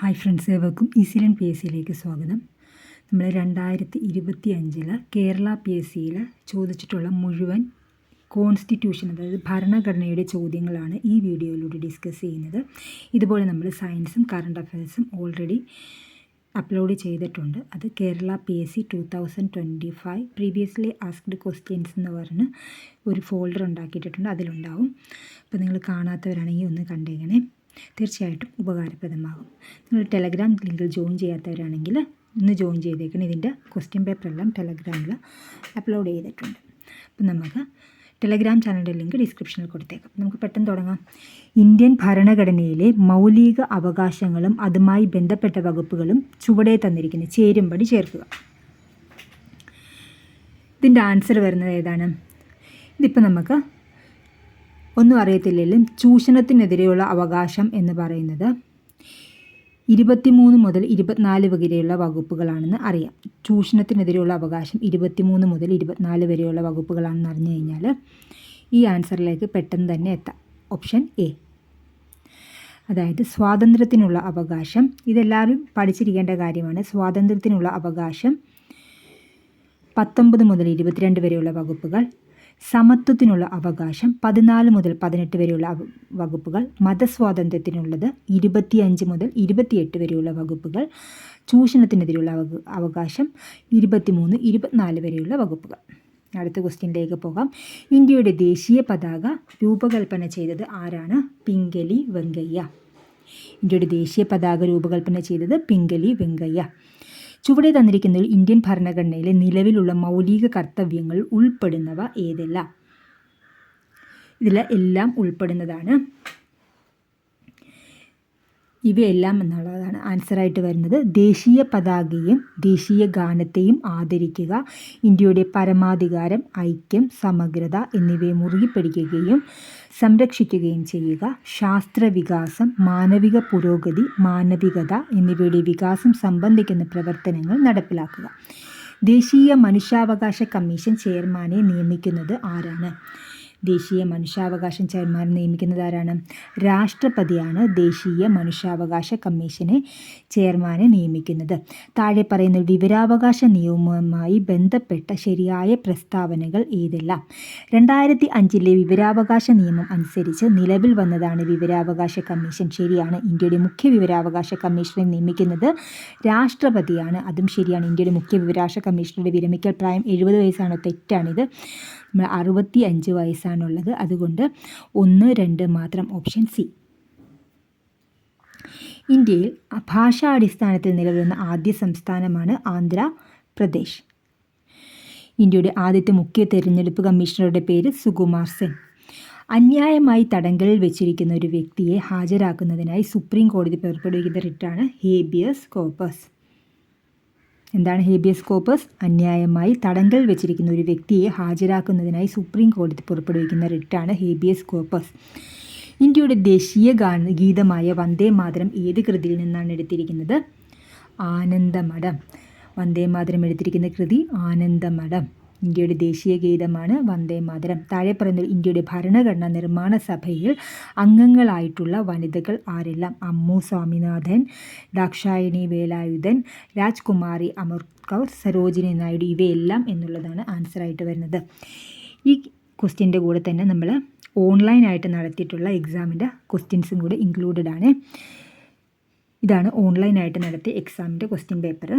Hi friends, ഏവർക്കും easy learn P S സിയിലേക്ക് സ്വാഗതം. നമ്മൾ 2025 കേരള പി എസ് സിയിൽ ചോദിച്ചിട്ടുള്ള മുഴുവൻ കോൺസ്റ്റിറ്റ്യൂഷൻ, അതായത് ഭരണഘടനയുടെ ചോദ്യങ്ങളാണ് ഈ വീഡിയോയിലൂടെ ഡിസ്കസ് ചെയ്യുന്നത്. ഇതുപോലെ നമ്മൾ സയൻസും കറണ്ട് അഫയേഴ്സും ഓൾറെഡി അപ്ലോഡ് ചെയ്തിട്ടുണ്ട്. അത് Kerala P S C 2025 previously asked questions എന്ന് പറഞ്ഞ് ഒരു ഫോൾഡർ ഉണ്ടാക്കിയിട്ടുണ്ട്, അതിലുണ്ടാവും. അപ്പോൾ നിങ്ങൾ കാണാത്തവരാണെങ്കിൽ ഒന്ന് കണ്ടേക്കണേ, തീർച്ചയായിട്ടും ഉപകാരപ്രദമാകും. നിങ്ങൾ ടെലഗ്രാം ലിങ്കിൽ ജോയിൻ ചെയ്യാത്തവരാണെങ്കിൽ ഒന്ന് ജോയിൻ ചെയ്തേക്കണം. ഇതിൻ്റെ ക്വസ്റ്റ്യൻ പേപ്പറെല്ലാം ടെലഗ്രാമിൽ അപ്ലോഡ് ചെയ്തിട്ടുണ്ട്. അപ്പം നമുക്ക് ടെലഗ്രാം ചാനലിൻ്റെ ലിങ്ക് ഡിസ്ക്രിപ്ഷനിൽ കൊടുത്തേക്കാം. നമുക്ക് പെട്ടെന്ന് തുടങ്ങാം. ഇന്ത്യൻ ഭരണഘടനയിലെ മൗലിക അവകാശങ്ങളും അതുമായി ബന്ധപ്പെട്ട വകുപ്പുകളും ചുവടെ തന്നിരിക്കുന്നു ചേരുംപടി ചേർക്കുക. ഇതിൻ്റെ ആൻസർ വരുന്നത് ഏതാണ്? ഇതിപ്പോൾ നമുക്ക് ഒന്നും അറിയത്തില്ലെങ്കിലും ചൂഷണത്തിനെതിരെയുള്ള അവകാശം എന്ന് പറയുന്നത് 23 മുതൽ 24 വരെയുള്ള വകുപ്പുകളാണെന്ന് അറിയാം. ചൂഷണത്തിനെതിരെയുള്ള അവകാശം 23 മുതൽ 24 വരെയുള്ള വകുപ്പുകളാണെന്ന് അറിഞ്ഞു കഴിഞ്ഞാൽ ഈ ആൻസറിലേക്ക് പെട്ടെന്ന് തന്നെ എത്താം. ഓപ്ഷൻ എ, അതായത് സ്വാതന്ത്ര്യത്തിനുള്ള അവകാശം. ഇതെല്ലാവരും പഠിച്ചിരിക്കേണ്ട കാര്യമാണ്. സ്വാതന്ത്ര്യത്തിനുള്ള അവകാശം 19 മുതൽ 22 വരെയുള്ള വകുപ്പുകൾ. സമത്വത്തിനുള്ള അവകാശം 14 മുതൽ 18 വരെയുള്ള വകുപ്പുകൾ. മതസ്വാതന്ത്ര്യത്തിനുള്ളത് 25 മുതൽ 28 വരെയുള്ള വകുപ്പുകൾ. ചൂഷണത്തിനെതിരെയുള്ള അവകാശം 23, 24 വരെയുള്ള വകുപ്പുകൾ. അടുത്ത ക്വസ്റ്റ്യനിലേക്ക് പോകാം. ഇന്ത്യയുടെ ദേശീയ പതാക രൂപകൽപ്പന ചെയ്തത് ആരാണ്? പിംഗലി വെങ്കയ്യ. ഇന്ത്യയുടെ ദേശീയ പതാക രൂപകൽപ്പന ചെയ്തത് പിംഗലി വെങ്കയ്യ. ചുവടെ തന്നിരിക്കുന്നതിൽ ഇന്ത്യൻ ഭരണഘടനയിലെ നിലവിലുള്ള മൗലിക കർത്തവ്യങ്ങൾ ഉൾപ്പെടുന്നവ ഏതെല്ലാം? ഇതിൽ എല്ലാം ഉൾപ്പെടുന്നതാണ്. ഇവയെല്ലാം എന്നുള്ളതാണ് ആൻസറായിട്ട് വരുന്നത്. ദേശീയ പതാകയും ദേശീയ ഗാനത്തെയും ആദരിക്കുക, ഇന്ത്യയുടെ പരമാധികാരം, ഐക്യം, സമഗ്രത എന്നിവയെ മുറുകെ പിടിക്കുകയും സംരക്ഷിക്കുകയും ചെയ്യുക, ശാസ്ത്ര വികാസം, മാനവിക പുരോഗതി, മാനവികത എന്നിവയുടെ വികാസം സംബന്ധിക്കുന്ന പ്രവർത്തനങ്ങൾ നടപ്പിലാക്കുക. ദേശീയ മനുഷ്യാവകാശ കമ്മീഷൻ ചെയർമാനെ നിയമിക്കുന്നത് ആരാണ്? ദേശീയ മനുഷ്യാവകാശ ചെയർമാനെ നിയമിക്കുന്നത് ആരാണ്? രാഷ്ട്രപതിയാണ് ദേശീയ മനുഷ്യാവകാശ കമ്മീഷനെ ചെയർമാനെ നിയമിക്കുന്നത്. താഴെ പറയുന്ന വിവരാവകാശ നിയമവുമായി ബന്ധപ്പെട്ട ശരിയായ പ്രസ്താവനകൾ ഏതെല്ലാം? 2005 വിവരാവകാശ നിയമം അനുസരിച്ച് നിലവിൽ വന്നതാണ് വിവരാവകാശ കമ്മീഷൻ. ശരിയാണ്. ഇന്ത്യയുടെ മുഖ്യ വിവരാവകാശ കമ്മീഷനെ നിയമിക്കുന്നത് രാഷ്ട്രപതിയാണ്. അതും ശരിയാണ്. ഇന്ത്യയുടെ മുഖ്യ വിവരാവകാശ കമ്മീഷനുടെ വിരമിക്കൽ പ്രായം 70 വയസ്സാണ്. തെറ്റാണിത്. 65 വയസ്സാണുള്ളത്. അതുകൊണ്ട് 1, 2 മാത്രം. Option C. ഇന്ത്യയിൽ ഭാഷാടിസ്ഥാനത്തിൽ നിലവിലുന്ന ആദ്യ സംസ്ഥാനമാണ് ആന്ധ്രാപ്രദേശ്. ഇന്ത്യയുടെ ആദ്യത്തെ മുഖ്യ തെരഞ്ഞെടുപ്പ് കമ്മീഷണറുടെ പേര് സുകുമാർ സെൻ. അന്യായമായി തടങ്കലിൽ വെച്ചിരിക്കുന്ന ഒരു വ്യക്തിയെ ഹാജരാക്കുന്നതിനായി സുപ്രീം കോടതി പുറപ്പെടുവിക്കുന്ന റിട്ടാണ് ഹേബിയസ് കോർപ്പസ്. എന്താണ് ഹേബിയസ് കോർപ്പസ്? അന്യായമായി തടങ്കൽ വെച്ചിരിക്കുന്ന ഒരു വ്യക്തിയെ ഹാജരാക്കുന്നതിനായി സുപ്രീം കോടതി പുറപ്പെടുവിക്കുന്ന റിട്ടാണ് ഹേബിയസ് കോർപ്പസ്. ഇന്ത്യയുടെ ദേശീയ ഗീതമായ വന്ദേ മാതരം ഏത് കൃതിയിൽ നിന്നാണ് എടുത്തിരിക്കുന്നത്? ആനന്ദമഠം. വന്ദേ മാതരം എടുത്തിരിക്കുന്ന കൃതി ആനന്ദമഠം. ഇന്ത്യയുടെ ദേശീയ ഗീതമാണ് വന്ദേ മാതരം. താഴെ പറയുന്നത് ഇന്ത്യയുടെ ഭരണഘടനാ നിർമ്മാണ സഭയിൽ അംഗങ്ങളായിട്ടുള്ള വനിതകൾ ആരെല്ലാം? അമ്മു സ്വാമിനാഥൻ, ദാക്ഷായണി വേലായുധൻ, രാജ്കുമാരി അമർ കൗർ, സരോജിനി നായിഡു. ഇവയെല്ലാം എന്നുള്ളതാണ് ആൻസറായിട്ട് വരുന്നത്. ഈ ക്വസ്റ്റ്യൻ്റെ കൂടെ തന്നെ നമ്മൾ ഓൺലൈനായിട്ട് നടത്തിയിട്ടുള്ള എക്സാമിൻ്റെ ക്വസ്റ്റ്യൻസും കൂടെ ഇൻക്ലൂഡഡ് ആണ്. ഇതാണ് ഓൺലൈനായിട്ട് നടത്തിയ എക്സാമിൻ്റെ ക്വസ്റ്റ്യൻ പേപ്പർ.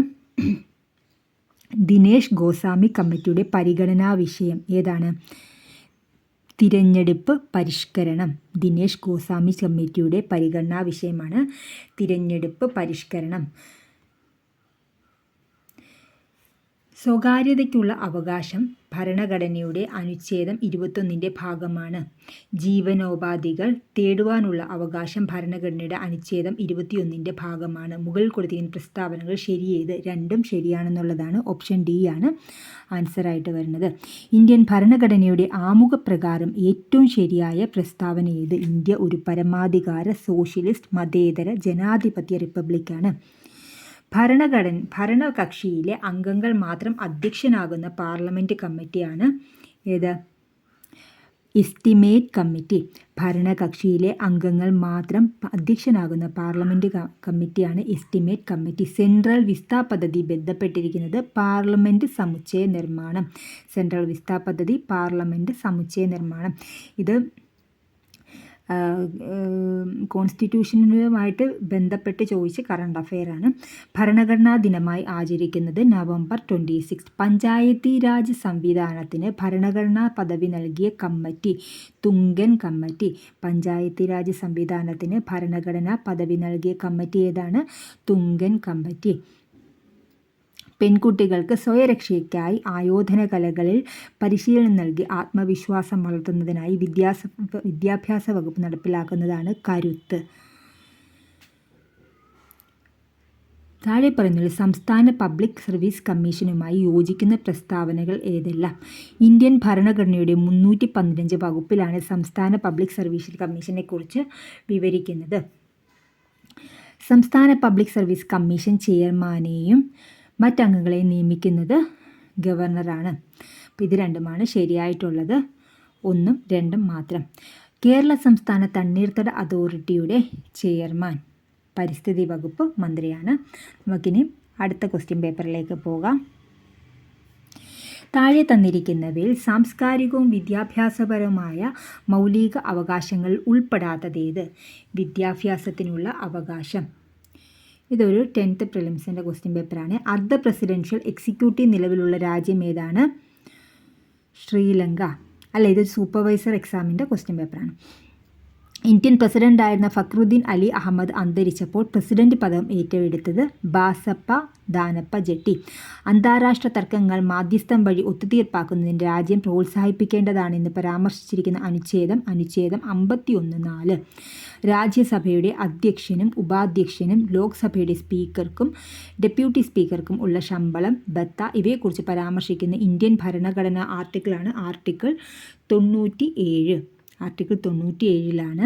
ദിനേശ് ഗോസ്വാമി കമ്മിറ്റിയുടെ പരിഗണനാ വിഷയം ഏതാണ്? തിരഞ്ഞെടുപ്പ് പരിഷ്കരണം. ദിനേശ് ഗോസ്വാമി കമ്മിറ്റിയുടെ പരിഗണനാ വിഷയമാണ് തിരഞ്ഞെടുപ്പ് പരിഷ്കരണം. സ്വകാര്യതയ്ക്കുള്ള അവകാശം ഭരണഘടനയുടെ അനുച്ഛേദം 21 ഭാഗമാണ്. ജീവനോപാധികൾ തേടുവാനുള്ള അവകാശം ഭരണഘടനയുടെ അനുച്ഛേദം 21 ഭാഗമാണ്. മുകളിൽ കൊടുത്തിരിക്കുന്ന പ്രസ്താവനകൾ ശരിയേത്? രണ്ടും ശരിയാണെന്നുള്ളതാണ്. ഓപ്ഷൻ ഡി ആണ് ആൻസറായിട്ട് വരുന്നത്. ഇന്ത്യൻ ഭരണഘടനയുടെ ആമുഖപ്രകാരം ഏറ്റവും ശരിയായ പ്രസ്താവന ഏത്? ഇന്ത്യ ഒരു പരമാധികാര സോഷ്യലിസ്റ്റ് മതേതര ജനാധിപത്യ റിപ്പബ്ലിക്കാണ്. ഭരണകക്ഷിയിലെ അംഗങ്ങൾ മാത്രം അധ്യക്ഷനാകുന്ന പാർലമെൻറ്റ് കമ്മിറ്റിയാണ് ഏത്? Estimate committee. ഭരണകക്ഷിയിലെ അംഗങ്ങൾ മാത്രം അധ്യക്ഷനാകുന്ന പാർലമെൻറ്റ് കമ്മിറ്റിയാണ് എസ്റ്റിമേറ്റ് കമ്മിറ്റി. സെൻട്രൽ വിസ്ത പദ്ധതി ബന്ധപ്പെട്ടിരിക്കുന്നത് പാർലമെൻറ്റ് സമുച്ചയ നിർമ്മാണം. സെൻട്രൽ വിസ്ത പദ്ധതി പാർലമെൻറ്റ് സമുച്ചയ നിർമ്മാണം. ഇത് കോൺസ്റ്റിറ്റ്യൂഷനുമായിട്ട് ബന്ധപ്പെട്ട് ചോദിച്ച കറണ്ട് അഫെയറാണ്. ഭരണഘടനാ ദിനമായി ആചരിക്കുന്നത് November 26. പഞ്ചായത്തി രാജ് സംവിധാനത്തിന് ഭരണഘടനാ പദവി നൽകിയ കമ്മിറ്റി തുങ്കൻ കമ്മിറ്റി. പഞ്ചായത്തി രാജ് സംവിധാനത്തിന് ഭരണഘടനാ പദവി നൽകിയ കമ്മിറ്റി ഏതാണ്? തുങ്കൻ കമ്മിറ്റി. പെൺകുട്ടികൾക്ക് സ്വയരക്ഷയ്ക്കായി ആയോധന കലകളിൽ പരിശീലനം നൽകി ആത്മവിശ്വാസം വളർത്തുന്നതിനായി വിദ്യാഭ്യാസ വകുപ്പ് നടപ്പിലാക്കുന്നതാണ് കരുത്ത്. താഴെ പറയുന്നതിൽ സംസ്ഥാന പബ്ലിക് സർവീസ് കമ്മീഷനുമായി യോജിക്കുന്ന പ്രസ്താവനകൾ ഏതെല്ലാം? ഇന്ത്യൻ ഭരണഘടനയുടെ 315 വകുപ്പിലാണ് സംസ്ഥാന പബ്ലിക് സർവീസ് കമ്മീഷനെ കുറിച്ച് വിവരിക്കുന്നത്. സംസ്ഥാന പബ്ലിക് സർവീസ് കമ്മീഷൻ ചെയർമാനെയും മറ്റംഗങ്ങളെ നിയമിക്കുന്നത് ഗവർണറാണ്. അപ്പോൾ ഇത് രണ്ടുമാണ് ശരിയായിട്ടുള്ളത്. 1ഉം 2ഉം മാത്രം. കേരള സംസ്ഥാന തണ്ണീർത്തട അതോറിറ്റിയുടെ ചെയർമാൻ പരിസ്ഥിതി വകുപ്പ് മന്ത്രിയാണ്. നമുക്കിനി അടുത്ത ക്വസ്റ്റ്യൻ പേപ്പറിലേക്ക് പോകാം. താഴെ തന്നിരിക്കുന്നവയിൽ സാംസ്കാരികവും വിദ്യാഭ്യാസപരവുമായ മൗലിക അവകാശങ്ങൾ ഉൾപ്പെടാത്തതേത്? വിദ്യാഭ്യാസത്തിനുള്ള അവകാശം. ഇതൊരു 10th പ്രിലിംസിൻ്റെ ക്വസ്റ്റ്യൻ പേപ്പറാണ്. അർദ്ധ പ്രസിഡൻഷ്യൽ എക്സിക്യൂട്ടീവ് നിലവിലുള്ള രാജ്യം ഏതാണ്? ശ്രീലങ്ക. അല്ല, ഇത് സൂപ്പർവൈസർ എക്സാമിൻ്റെ ക്വസ്റ്റ്യൻ പേപ്പറാണ്. ഇന്ത്യൻ പ്രസിഡൻ്റായിരുന്ന ഫക്രുദ്ദീൻ അലി അഹമ്മദ് അന്തരിച്ചപ്പോൾ പ്രസിഡന്റ് പദം ഏറ്റെടുത്തത് ബാസപ്പ ദാനപ്പ ജെട്ടി. അന്താരാഷ്ട്ര തർക്കങ്ങൾ മാധ്യസ്ഥം വഴി ഒത്തുതീർപ്പാക്കുന്നതിന് രാജ്യം പ്രോത്സാഹിപ്പിക്കേണ്ടതാണെന്ന് പരാമർശിച്ചിരിക്കുന്ന അനുച്ഛേദം 51(4). രാജ്യസഭയുടെ അധ്യക്ഷനും ഉപാധ്യക്ഷനും ലോക്സഭയുടെ സ്പീക്കർക്കും ഡെപ്യൂട്ടി സ്പീക്കർക്കും ഉള്ള ശമ്പളം, ഭത്ത ഇവയെക്കുറിച്ച് പരാമർശിക്കുന്ന ഇന്ത്യൻ ഭരണഘടനാ ആർട്ടിക്കിളാണ് ആർട്ടിക്കിൾ 97. ആർട്ടിക്കിൾ 97ലാണ്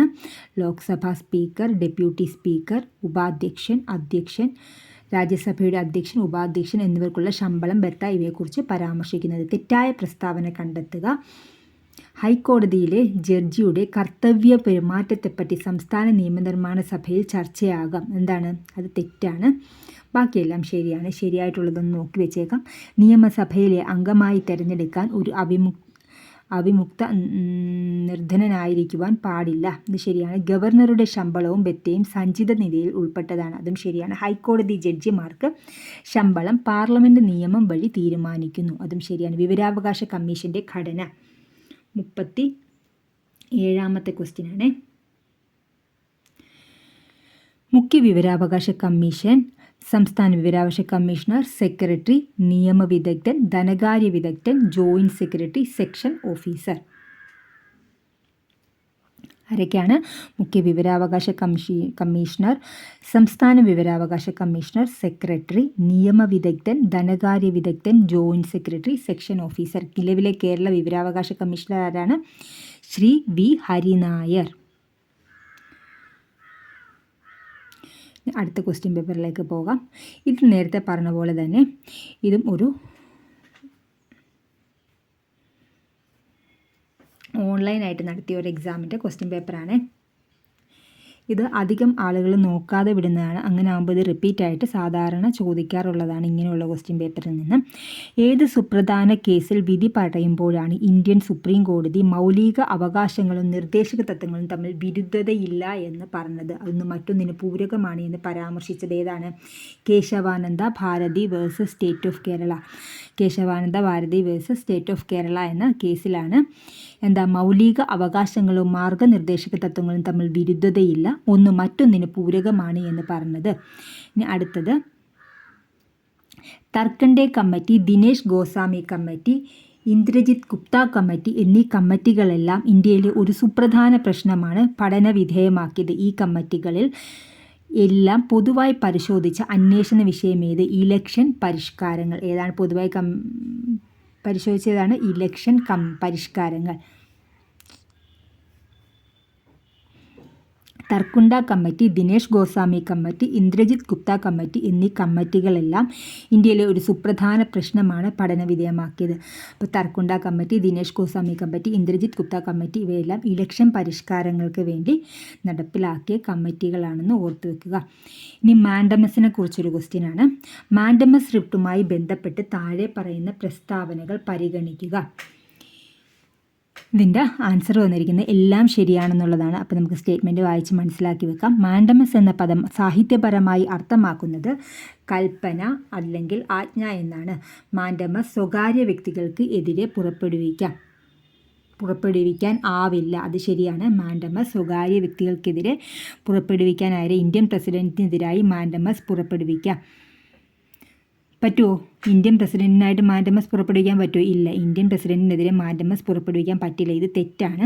ലോക്സഭാ സ്പീക്കർ, ഡെപ്യൂട്ടി സ്പീക്കർ, ഉപാധ്യക്ഷൻ, അധ്യക്ഷൻ, രാജ്യസഭയുടെ അധ്യക്ഷൻ, ഉപാധ്യക്ഷൻ എന്നിവർക്കുള്ള ശമ്പളം, ഭത്ത ഇവയെക്കുറിച്ച് പരാമർശിക്കുന്നത്. തെറ്റായ പ്രസ്താവന കണ്ടെത്തുക. ഹൈക്കോടതിയിലെ ജഡ്ജിയുടെ കർത്തവ്യ പെരുമാറ്റത്തെപ്പറ്റി സംസ്ഥാന നിയമനിർമ്മാണ സഭയിൽ ചർച്ചയാകാം. എന്താണ്? അത് തെറ്റാണ്. ബാക്കിയെല്ലാം ശരിയാണ്. ശരിയായിട്ടുള്ളതൊന്ന് നോക്കി വെച്ചേക്കാം. നിയമസഭയിലെ അംഗമായി തിരഞ്ഞെടുക്കാൻ ഒരു അവിമുക്ത നിർധനനായിരിക്കുവാൻ പാടില്ല. ഇത് ശരിയാണ്. ഗവർണറുടെ ശമ്പളവും ഭത്തയും സഞ്ചിത നിധിയിൽ ഉൾപ്പെട്ടതാണ്. അതും ശരിയാണ്. ഹൈക്കോടതി ജഡ്ജിമാർക്ക് ശമ്പളം പാർലമെൻറ്റ് നിയമം വഴി തീരുമാനിക്കുന്നു. അതും ശരിയാണ്. വിവരാവകാശ കമ്മീഷൻ്റെ ഘടന 37ാമത്തെ ക്വസ്റ്റ്യനാണ്. മുഖ്യ വിവരാവകാശ കമ്മീഷൻ, സംസ്ഥാന വിവരാവകാശ കമ്മീഷണർ, സെക്രട്ടറി, നിയമവിദഗ്ധൻ, ധനകാര്യ വിദഗ്ധൻ, ജോയിൻറ്റ് സെക്രട്ടറി, സെക്ഷൻ ഓഫീസർ. ആരൊക്കെയാണ്? മുഖ്യ വിവരാവകാശ കമ്മീഷണർ, സംസ്ഥാന വിവരാവകാശ കമ്മീഷണർ, സെക്രട്ടറി, നിയമവിദഗ്ധൻ, ധനകാര്യ വിദഗ്ധൻ, ജോയിൻറ്റ് സെക്രട്ടറി, സെക്ഷൻ ഓഫീസർ. നിലവിലെ കേരള വിവരാവകാശ കമ്മീഷണർ ആരാണ്? ശ്രീ വി ഹരിനായർ. അടുത്ത ക്വസ്റ്റ്യൻ പേപ്പറിലേക്ക് പോകാം. ഇത് നേരത്തെ പറഞ്ഞ പോലെ തന്നെ ഇതും ഒരു ഓൺലൈനായിട്ട് നടത്തിയ ഒരു എക്സാമിൻ്റെ ക്വസ്റ്റ്യൻ പേപ്പറാണ്. ഇത് അധികം ആളുകൾ നോക്കാതെ വിടുന്നതാണ്. അങ്ങനെ ആകുമ്പോൾ ഇത് റിപ്പീറ്റായിട്ട് സാധാരണ ചോദിക്കാറുള്ളതാണ് ഇങ്ങനെയുള്ള ക്വസ്റ്റ്യൻ പേപ്പറിൽ നിന്ന്. ഏത് സുപ്രധാന കേസിൽ വിധി പറയുമ്പോഴാണ് ഇന്ത്യൻ സുപ്രീം കോടതി മൗലിക അവകാശങ്ങളും നിർദ്ദേശക തത്വങ്ങളും തമ്മിൽ വിരുദ്ധതയില്ല എന്ന് പറഞ്ഞത്? അതൊന്ന് മറ്റൊന്നിന് പൂരകമാണ് എന്ന് പരാമർശിച്ചത് ഏതാണ്? Kesavananda Bharati versus state of Kerala. Kesavananda Bharati versus state of Kerala എന്ന കേസിലാണ് മൗലിക അവകാശങ്ങളും മാർഗനിർദ്ദേശക തത്വങ്ങളും തമ്മിൽ വിരുദ്ധതയില്ല, ഒന്ന് മറ്റൊന്നിന് പൂരകമാണ് എന്ന് പറഞ്ഞത്. ഇനി അടുത്തത് Tarkunde committee, Dinesh Goswami committee, Indrajit Gupta committee എന്നീ കമ്മിറ്റികളെല്ലാം ഇന്ത്യയിലെ ഒരു സുപ്രധാന പ്രശ്നമാണ് പഠന വിധേയമാക്കിയത്. ഈ കമ്മിറ്റികളിൽ എല്ലാം പൊതുവായി പരിശോധിച്ച അന്വേഷണ വിഷയമേത്? ഇലക്ഷൻ പരിഷ്കാരങ്ങൾ. ഏതാണ് പൊതുവായി പരിശോധിച്ചതാണ്? ഇലക്ഷൻ പരിഷ്കാരങ്ങൾ. Tarkunde committee, Dinesh Goswami committee, Indrajit Gupta committee എന്നീ കമ്മിറ്റികളെല്ലാം ഇന്ത്യയിലെ ഒരു സുപ്രധാന പ്രശ്നമാണ് പഠനവിധേയമാക്കിയത്. അപ്പോൾ Tarkunde committee, Dinesh Goswami committee, Indrajit Gupta committee ഇവയെല്ലാം ഇലക്ഷൻ പരിഷ്കാരങ്ങൾക്ക് വേണ്ടി നടപ്പിലാക്കിയ കമ്മിറ്റികളാണെന്ന് ഓർത്തു വെക്കുക. ഇനി മാൻഡമസിനെ കുറിച്ചൊരു ക്വസ്റ്റ്യനാണ്. മാൻഡമസ് റിപ്റ്റുമായി ബന്ധപ്പെട്ട് താഴെ പറയുന്ന പ്രസ്താവനകൾ പരിഗണിക്കുക. ഇതിൻ്റെ ആൻസർ വന്നിരിക്കുന്നത് എല്ലാം ശരിയാണെന്നുള്ളതാണ്. അപ്പോൾ നമുക്ക് സ്റ്റേറ്റ്മെൻറ്റ് വായിച്ച് മനസ്സിലാക്കി വെക്കാം. മാൻഡമസ് എന്ന പദം സാഹിത്യപരമായി അർത്ഥമാക്കുന്നത് കൽപ്പന അല്ലെങ്കിൽ ആജ്ഞ എന്നാണ്. മാൻഡമസ് സ്വകാര്യ വ്യക്തികൾക്ക് എതിരെ പുറപ്പെടുവിക്കാൻ ആവില്ല. അത് ശരിയാണ്. മാൻഡമസ് സ്വകാര്യ വ്യക്തികൾക്കെതിരെ പുറപ്പെടുവിക്കാനായ ഇന്ത്യൻ പ്രസിഡന്റിനെതിരായി മാൻഡമസ് പുറപ്പെടുവിക്കാം. പറ്റുമോ? ഇന്ത്യൻ പ്രസിഡന്റിനായിട്ട് മാൻഡമസ് പുറപ്പെടുവിക്കാൻ പറ്റുമോ? ഇല്ല. ഇന്ത്യൻ പ്രസിഡന്റിനെതിരെ മാൻഡമസ് പുറപ്പെടുവിക്കാൻ പറ്റില്ല. ഇത് തെറ്റാണ്.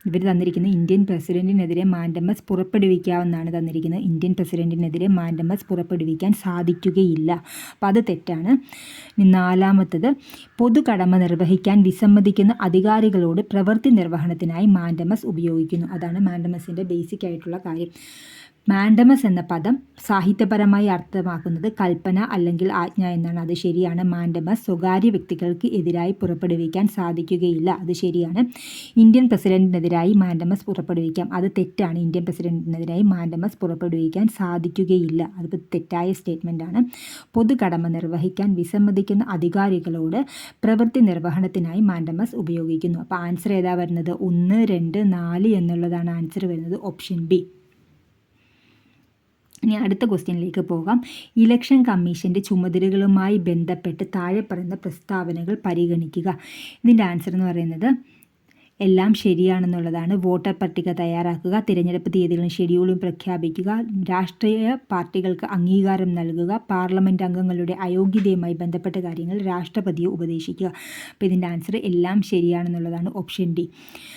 ഇവർ തന്നിരിക്കുന്നത് ഇന്ത്യൻ പ്രസിഡന്റിനെതിരെ മാൻഡമസ് പുറപ്പെടുവിക്കാമെന്നാണ് തന്നിരിക്കുന്നത്. ഇന്ത്യൻ പ്രസിഡന്റിനെതിരെ മാൻഡമസ് പുറപ്പെടുവിക്കാൻ സാധിക്കുകയില്ല. അപ്പം അത് തെറ്റാണ്. നാലാമത്തത്, പൊതു കടമ നിർവഹിക്കാൻ വിസമ്മതിക്കുന്ന അധികാരികളോട് പ്രവൃത്തി നിർവഹണത്തിനായി മാൻഡമസ് ഉപയോഗിക്കുന്നു. അതാണ് മാൻഡമസിൻ്റെ ബേസിക് ആയിട്ടുള്ള കാര്യം. മാൻഡമസ് എന്ന പദം സാഹിത്യപരമായി അർത്ഥമാക്കുന്നത് കൽപ്പന അല്ലെങ്കിൽ ആജ്ഞ എന്നാണ്. അത് ശരിയാണ്. മാൻഡമസ് സ്വകാര്യ വ്യക്തികൾക്ക് എതിരായി പുറപ്പെടുവിക്കാൻ സാധിക്കുകയില്ല. അത് ശരിയാണ്. ഇന്ത്യൻ പ്രസിഡന്റിനെതിരായി മാൻഡമസ് പുറപ്പെടുവിക്കാം. അത് തെറ്റാണ്. ഇന്ത്യൻ പ്രസിഡന്റിനെതിരായി മാൻഡമസ് പുറപ്പെടുവിക്കാൻ സാധിക്കുകയില്ല. അത് തെറ്റായ സ്റ്റേറ്റ്മെൻറ്റാണ്. പൊതു കടമ നിർവഹിക്കാൻ വിസമ്മതിക്കുന്ന അധികാരികളോട് പ്രവൃത്തി നിർവഹണത്തിനായി മാൻഡമസ് ഉപയോഗിക്കുന്നു. അപ്പോൾ ആൻസർ ഏതാ വരുന്നത്? 1, 2, 4 എന്നുള്ളതാണ് ആൻസർ വരുന്നത്. Option B. ഇനി അടുത്ത ക്വസ്റ്റ്യനിലേക്ക് പോകാം. ഇലക്ഷൻ കമ്മീഷൻ്റെ ചുമതലകളുമായി ബന്ധപ്പെട്ട് താഴെ പറയുന്ന പ്രസ്താവനകൾ പരിഗണിക്കുക. ഇതിൻ്റെ ആൻസർ എന്ന് പറയുന്നത് എല്ലാം ശരിയാണെന്നുള്ളതാണ്. വോട്ടർ പട്ടിക തയ്യാറാക്കുക, തിരഞ്ഞെടുപ്പ് തീയതികളും ഷെഡ്യൂളും പ്രഖ്യാപിക്കുക, രാഷ്ട്രീയ പാർട്ടികൾക്ക് അംഗീകാരം നൽകുക, പാർലമെൻറ്റ് അംഗങ്ങളുടെ അയോഗ്യതയുമായി ബന്ധപ്പെട്ട കാര്യങ്ങൾ രാഷ്ട്രപതിയെ ഉപദേശിക്കുക. അപ്പോൾ ഇതിൻ്റെ ആൻസർ എല്ലാം ശരിയാണെന്നുള്ളതാണ്. Option D.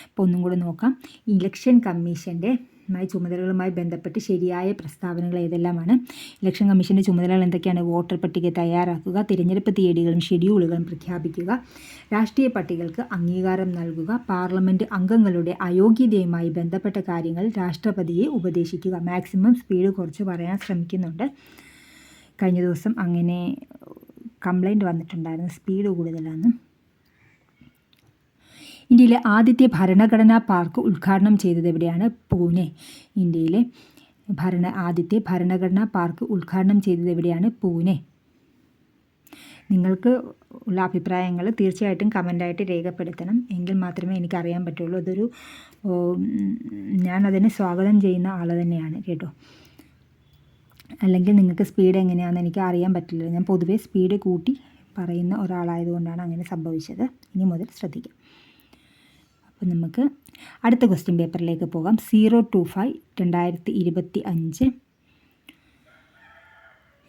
അപ്പോൾ ഒന്നും കൂടെ നോക്കാം. ഇലക്ഷൻ കമ്മീഷൻ്റെ ചുമതലകളുമായി ബന്ധപ്പെട്ട് ശരിയായ പ്രസ്താവനകൾ ഏതെല്ലാമാണ്? ഇലക്ഷൻ കമ്മീഷൻ്റെ ചുമതലകൾ എന്തൊക്കെയാണ്? വോട്ടർ പട്ടിക തയ്യാറാക്കുക, തിരഞ്ഞെടുപ്പ് തീയതികളും ഷെഡ്യൂളുകളും പ്രഖ്യാപിക്കുക, രാഷ്ട്രീയ പാർട്ടികൾക്ക് അംഗീകാരം നൽകുക, പാർലമെൻറ്റ് അംഗങ്ങളുടെ അയോഗ്യതയുമായി ബന്ധപ്പെട്ട കാര്യങ്ങൾ രാഷ്ട്രപതിയെ ഉപദേശിക്കുക. മാക്സിമം സ്പീഡ് കുറച്ച് പറയാൻ ശ്രമിക്കുന്നുണ്ട്. കഴിഞ്ഞ ദിവസം അങ്ങനെ കംപ്ലൈൻറ്റ് വന്നിട്ടുണ്ടായിരുന്നു, സ്പീഡ് കൂടുതലാണ്. ഇന്ത്യയിലെ ആദ്യത്തെ ഭരണഘടനാ പാർക്ക് ഉദ്ഘാടനം ചെയ്തത് എവിടെയാണ്? പൂനെ. ഇന്ത്യയിലെ ആദ്യത്തെ ഭരണഘടനാ പാർക്ക് ഉദ്ഘാടനം ചെയ്തത് എവിടെയാണ്? പൂനെ. നിങ്ങൾക്ക് ഉള്ള അഭിപ്രായങ്ങൾ തീർച്ചയായിട്ടും കമൻ്റായിട്ട് രേഖപ്പെടുത്തണം. എങ്കിൽ മാത്രമേ എനിക്കറിയാൻ പറ്റുള്ളൂ. ഞാനതിനെ സ്വാഗതം ചെയ്യുന്ന ആൾ തന്നെയാണ് കേട്ടോ. അല്ലെങ്കിൽ നിങ്ങൾക്ക് സ്പീഡ് എങ്ങനെയാണെന്ന് എനിക്ക് അറിയാൻ പറ്റില്ല. ഞാൻ പൊതുവേ സ്പീഡ് കൂട്ടി പറയുന്ന ഒരാളായതുകൊണ്ടാണ് അങ്ങനെ സംഭവിച്ചത്. ഇനി മുതൽ ശ്രദ്ധിക്കാം. അപ്പോൾ നമുക്ക് അടുത്ത ക്വസ്റ്റ്യൻ പേപ്പറിലേക്ക് പോകാം. 025 2025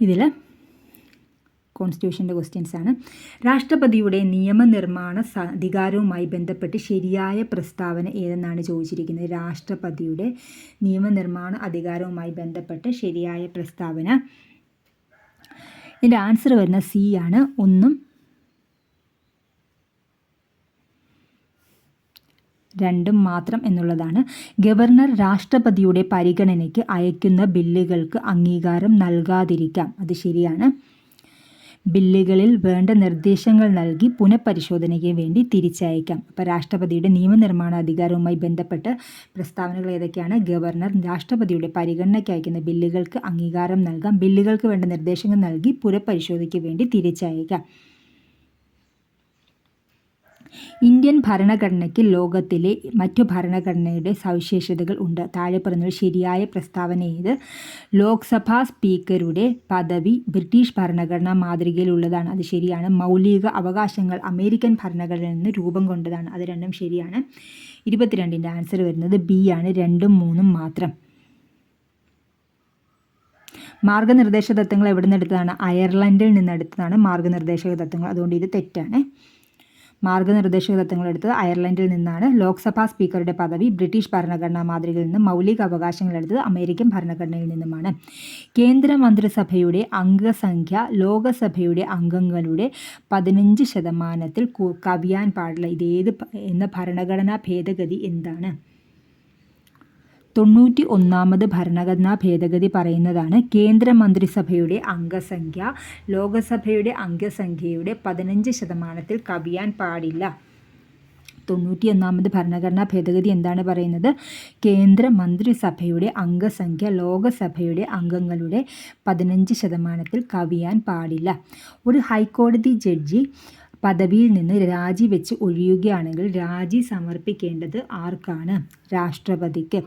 ഇതിൽ കോൺസ്റ്റിറ്റ്യൂഷൻ്റെ ക്വസ്റ്റ്യൻസാണ്. രാഷ്ട്രപതിയുടെ നിയമനിർമ്മാണ അധികാരവുമായി ബന്ധപ്പെട്ട് ശരിയായ പ്രസ്താവന ഏതെന്നാണ് ചോദിച്ചിരിക്കുന്നത്. രാഷ്ട്രപതിയുടെ നിയമനിർമ്മാണ അധികാരവുമായി ബന്ധപ്പെട്ട് ശരിയായ പ്രസ്താവന. ഇതിൻ്റെ ആൻസർ വരുന്ന സി ആണ്. 1, 2 മാത്രം എന്നുള്ളതാണ്. ഗവർണർ രാഷ്ട്രപതിയുടെ പരിഗണനയ്ക്ക് അയക്കുന്ന ബില്ലുകൾക്ക് അംഗീകാരം നൽകാതിരിക്കാം. അത് ശരിയാണ്. ബില്ലുകളിൽ വേണ്ട നിർദ്ദേശങ്ങൾ നൽകി പുനഃപരിശോധനയ്ക്ക് വേണ്ടി തിരിച്ചയക്കാം. അപ്പോൾ രാഷ്ട്രപതിയുടെ നിയമനിർമ്മാണ അധികാരവുമായി ബന്ധപ്പെട്ട് പ്രസ്താവനകൾ ഏതൊക്കെയാണ്? ഗവർണർ രാഷ്ട്രപതിയുടെ പരിഗണനയ്ക്ക് അയക്കുന്ന ബില്ലുകൾക്ക് അംഗീകാരം നൽകാം, ബില്ലുകൾക്ക് വേണ്ട നിർദ്ദേശങ്ങൾ നൽകി പുനഃപരിശോധനയ്ക്ക് വേണ്ടി തിരിച്ചയക്കാം. ഇന്ത്യൻ ഭരണഘടനയ്ക്ക് ലോകത്തിലെ മറ്റു ഭരണഘടനയുടെ സവിശേഷതകൾ ഉണ്ട്. താഴെ പറയുന്നത് ശരിയായ പ്രസ്താവന ഏത്? ലോക്സഭാ സ്പീക്കറുടെ പദവി ബ്രിട്ടീഷ് ഭരണഘടനാ മാതൃകയിലുള്ളതാണ്. അത് ശരിയാണ്. മൗലിക അവകാശങ്ങൾ അമേരിക്കൻ ഭരണഘടനയിൽ നിന്ന് രൂപം കൊണ്ടതാണ്. അത് രണ്ടും ശരിയാണ്. 22ൻ്റെ ആൻസർ വരുന്നത് ബി ആണ്. 2ഉം 3ഉം മാത്രം. മാർഗനിർദ്ദേശ തത്വങ്ങൾ എവിടെ നിന്ന് എടുത്തതാണ്? അയർലൻഡിൽ നിന്ന് എടുത്തതാണ് മാർഗനിർദ്ദേശക തത്വങ്ങൾ. അതുകൊണ്ട് ഇത് തെറ്റാണ്. മാർഗനിർദ്ദേശക തത്വങ്ങൾ എടുത്തത് അയർലൻഡിൽ നിന്നാണ്. ലോക്സഭാ സ്പീക്കറുടെ പദവി ബ്രിട്ടീഷ് ഭരണഘടനാ മാതൃകയിൽ നിന്നും മൗലിക അവകാശങ്ങൾ എടുത്തത് അമേരിക്കൻ ഭരണഘടനയിൽ നിന്നുമാണ്. കേന്ദ്ര മന്ത്രിസഭയുടെ അംഗസംഖ്യ ലോകസഭയുടെ അംഗങ്ങളുടെ 15% കവിയാൻ പാടില്ല. ഇതേത് എന്ന ഭരണഘടനാ ഭേദഗതി എന്താണ്? 91 ഭരണഘടനാ ഭേദഗതി പറയുന്നതാണ് കേന്ദ്രമന്ത്രിസഭയുടെ അംഗസംഖ്യ ലോകസഭയുടെ അംഗസംഖ്യയുടെ 15% കവിയാൻ പാടില്ല. 91 ഭരണഘടനാ ഭേദഗതി എന്താണ് പറയുന്നത്? കേന്ദ്ര മന്ത്രിസഭയുടെ അംഗസംഖ്യ ലോകസഭയുടെ അംഗങ്ങളുടെ 15% കവിയാൻ പാടില്ല. ഒരു ഹൈക്കോടതി ജഡ്ജി പദവിയിൽ നിന്ന് രാജിവെച്ച് ഒഴിയുകയാണെങ്കിൽ രാജി സമർപ്പിക്കേണ്ടത് ആർക്കാണ്? രാഷ്ട്രപതിക്ക്.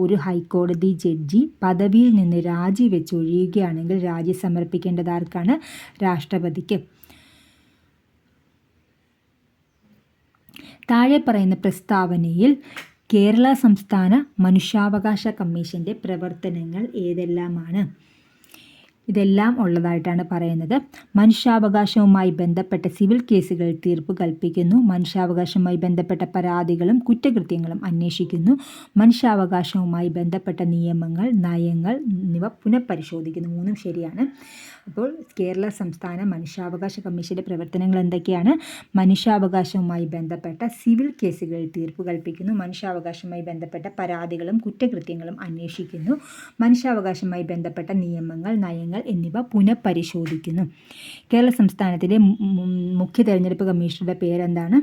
ഒരു ഹൈക്കോടതി ജഡ്ജി പദവിയിൽ നിന്ന് രാജിവെച്ച് ഒഴിയുകയാണെങ്കിൽ രാജി സമർപ്പിക്കേണ്ടത് ആർക്കാണ്? രാഷ്ട്രപതിക്ക്. താഴെ പറയുന്ന പ്രസ്താവനയിൽ കേരള സംസ്ഥാന മനുഷ്യാവകാശ കമ്മീഷൻ്റെ പ്രവർത്തനങ്ങൾ ഏതെല്ലാമാണ്? ഇതെല്ലാം ഉള്ളതായിട്ടാണ് പറയുന്നത്. മനുഷ്യാവകാശവുമായി ബന്ധപ്പെട്ട സിവിൽ കേസുകളിൽ തീർപ്പ് കൽപ്പിക്കുന്നു. മനുഷ്യാവകാശവുമായി ബന്ധപ്പെട്ട പരാതികളും കുറ്റകൃത്യങ്ങളും അന്വേഷിക്കുന്നു. മനുഷ്യാവകാശവുമായി ബന്ധപ്പെട്ട നിയമങ്ങൾ, നയങ്ങൾ എന്നിവ പുനഃപരിശോധിക്കുന്നു. മൂന്നും ശരിയാണ്. അപ്പോൾ കേരള സംസ്ഥാന മനുഷ്യാവകാശ കമ്മീഷൻ്റെ പ്രവർത്തനങ്ങൾ എന്തൊക്കെയാണ്? മനുഷ്യാവകാശവുമായി ബന്ധപ്പെട്ട സിവിൽ കേസുകളിൽ തീർപ്പ് കൽപ്പിക്കുന്നു. മനുഷ്യാവകാശവുമായി ബന്ധപ്പെട്ട പരാതികളും കുറ്റകൃത്യങ്ങളും അന്വേഷിക്കുന്നു. മനുഷ്യാവകാശവുമായി ബന്ധപ്പെട്ട നിയമങ്ങൾ, നയങ്ങൾ എന്നിവ പുനഃപരിശോധിക്കുന്നു. കേരള സംസ്ഥാനത്തിലെ മുഖ്യ തെരഞ്ഞെടുപ്പ് കമ്മീഷണറുടെ പേരെന്താണ്?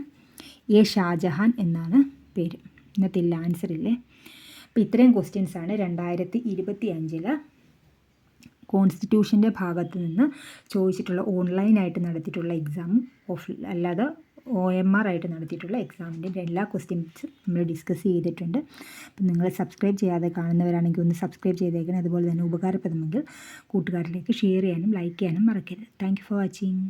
എ ഷാജഹാൻ എന്നാണ് പേര്. ഇന്നത്തെ ഇല്ല, ആൻസർ ഇല്ലേ. അപ്പോൾ ഇത്രയും ക്വസ്റ്റ്യൻസാണ് 2025 കോൺസ്റ്റിറ്റ്യൂഷൻ്റെ ഭാഗത്ത് നിന്ന് ചോദിച്ചിട്ടുള്ള ഓൺലൈനായിട്ട് നടത്തിയിട്ടുള്ള എക്സാമും അല്ലാതെ OMR ആയിട്ട് നടത്തിയിട്ടുള്ള എക്സാമിൻ്റെ എല്ലാ ക്വസ്റ്റ്യൻസും നമ്മൾ ഡിസ്കസ് ചെയ്തിട്ടുണ്ട്. അപ്പം നിങ്ങൾ സബ്സ്ക്രൈബ് ചെയ്യാതെ കാണുന്നവരാണെങ്കിൽ ഒന്ന് സബ്സ്ക്രൈബ് ചെയ്തേക്കണം. അതുപോലെ തന്നെ ഉപകാരപ്രദമെങ്കിൽ കൂട്ടുകാരിലേക്ക് ഷെയർ ചെയ്യാനും ലൈക്ക് ചെയ്യാനും മറക്കരുത്. Thank you for watching.